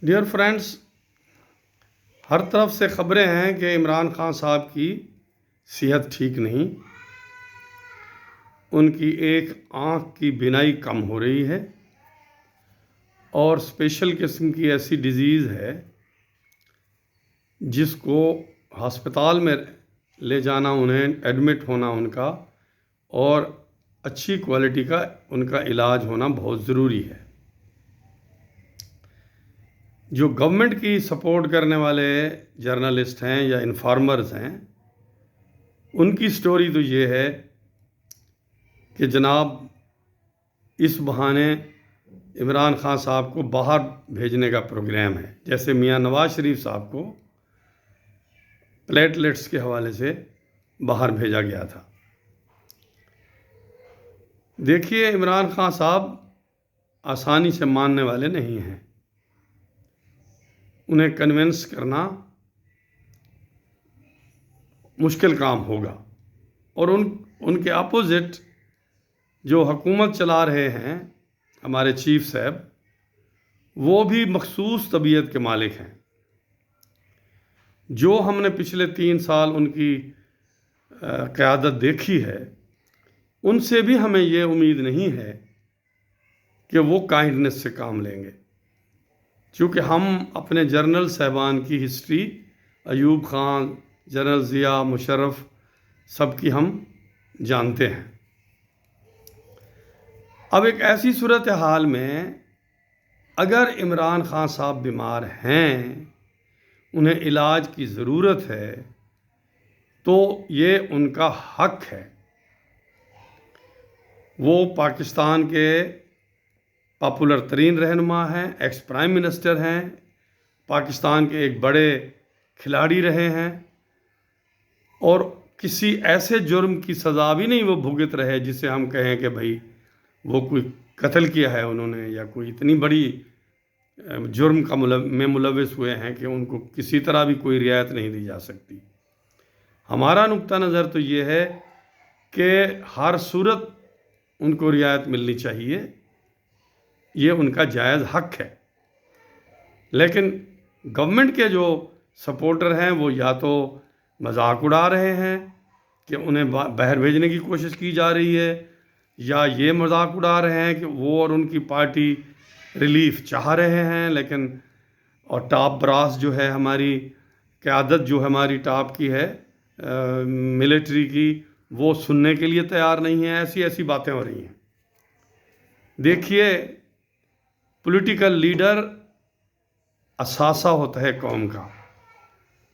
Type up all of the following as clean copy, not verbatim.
Dear friends, ہر طرف سے خبریں ہیں کہ عمران خان صاحب کی صحت ٹھیک نہیں. ان کی ایک آنکھ کی بینائی کم ہو رہی ہے اور اسپیشل قسم کی ایسی ڈیزیز ہے جس کو ہسپتال میں لے جانا، انہیں ایڈمٹ ہونا ان کا، اور اچھی کوالٹی کا ان کا علاج ہونا بہت ضروری ہے. جو گورنمنٹ کی سپورٹ کرنے والے جرنلسٹ ہیں یا انفارمرز ہیں، ان کی سٹوری تو یہ ہے کہ جناب اس بہانے عمران خان صاحب کو باہر بھیجنے کا پروگرام ہے، جیسے میاں نواز شریف صاحب کو پلیٹلیٹس کے حوالے سے باہر بھیجا گیا تھا. دیکھیے، عمران خان صاحب آسانی سے ماننے والے نہیں ہیں. انہیں کنونس کرنا مشکل کام ہوگا، اور ان کے اپوزٹ جو حکومت چلا رہے ہیں ہمارے چیف صاحب، وہ بھی مخصوص طبیعت کے مالک ہیں. جو ہم نے پچھلے 3 سال ان کی قیادت دیکھی ہے، ان سے بھی ہمیں یہ امید نہیں ہے کہ وہ کائنڈنس سے کام لیں گے، چونکہ ہم اپنے جنرل صاحبان کی ہسٹری، ایوب خان، جنرل ضیاء، مشرف، سب کی ہم جانتے ہیں. اب ایک ایسی صورتحال میں اگر عمران خان صاحب بیمار ہیں، انہیں علاج کی ضرورت ہے، تو یہ ان کا حق ہے. وہ پاکستان کے پاپولر ترین رہنما ہیں، ایکس پرائم منسٹر ہیں، پاکستان کے ایک بڑے کھلاڑی رہے ہیں، اور کسی ایسے جرم کی سزا بھی نہیں وہ بھگت رہے جسے ہم کہیں کہ بھائی وہ کوئی قتل کیا ہے انہوں نے، یا کوئی اتنی بڑی جرم کا میں ملوث ہوئے ہیں کہ ان کو کسی طرح بھی کوئی رعایت نہیں دی جا سکتی. ہمارا نقطہ نظر تو یہ ہے کہ ہر صورت ان کو رعایت ملنی چاہیے، یہ ان کا جائز حق ہے. لیکن گورنمنٹ کے جو سپورٹر ہیں وہ یا تو مذاق اڑا رہے ہیں کہ انہیں باہر بھیجنے کی کوشش کی جا رہی ہے، یا یہ مذاق اڑا رہے ہیں کہ وہ اور ان کی پارٹی ریلیف چاہ رہے ہیں، لیکن اور ٹاپ براس جو ہے، ہماری قیادت جو ہماری ٹاپ کی ہے ملٹری کی، وہ سننے کے لیے تیار نہیں ہے. ایسی باتیں ہو رہی ہیں. دیکھیے، پولیٹیکل لیڈر اثاثہ ہوتا ہے قوم کا.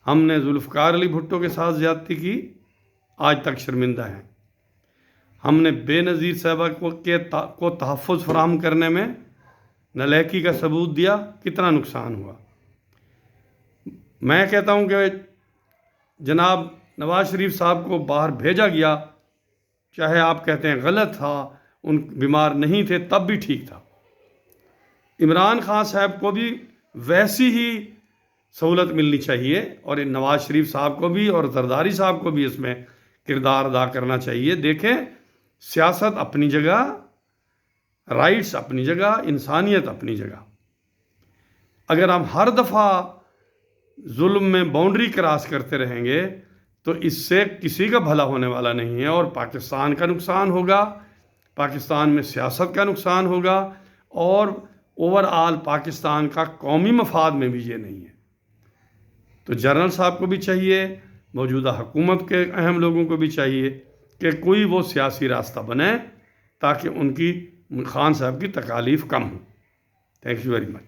ہم نے ذوالفقار علی بھٹو کے ساتھ زیادتی کی، آج تک شرمندہ ہیں. ہم نے بے نظیر صاحبہ کو تحفظ فراہم کرنے میں نالائکی کا ثبوت دیا، کتنا نقصان ہوا. میں کہتا ہوں کہ جناب نواز شریف صاحب کو باہر بھیجا گیا، چاہے آپ کہتے ہیں غلط تھا، ان بیمار نہیں تھے، تب بھی ٹھیک تھا. عمران خان صاحب کو بھی ویسی ہی سہولت ملنی چاہیے، اور نواز شریف صاحب کو بھی اور زرداری صاحب کو بھی اس میں کردار ادا کرنا چاہیے. دیکھیں، سیاست اپنی جگہ، رائٹس اپنی جگہ، انسانیت اپنی جگہ. اگر ہم ہر دفعہ ظلم میں باؤنڈری کراس کرتے رہیں گے تو اس سے کسی کا بھلا ہونے والا نہیں ہے، اور پاکستان کا نقصان ہوگا، پاکستان میں سیاست کا نقصان ہوگا، اور اوور آل پاکستان کا قومی مفاد میں بھی یہ نہیں ہے. تو جنرل صاحب کو بھی چاہیے، موجودہ حکومت کے اہم لوگوں کو بھی چاہیے کہ کوئی وہ سیاسی راستہ بنائیں تاکہ ان کی خان صاحب کی تکالیف کم ہو. Thank you very much.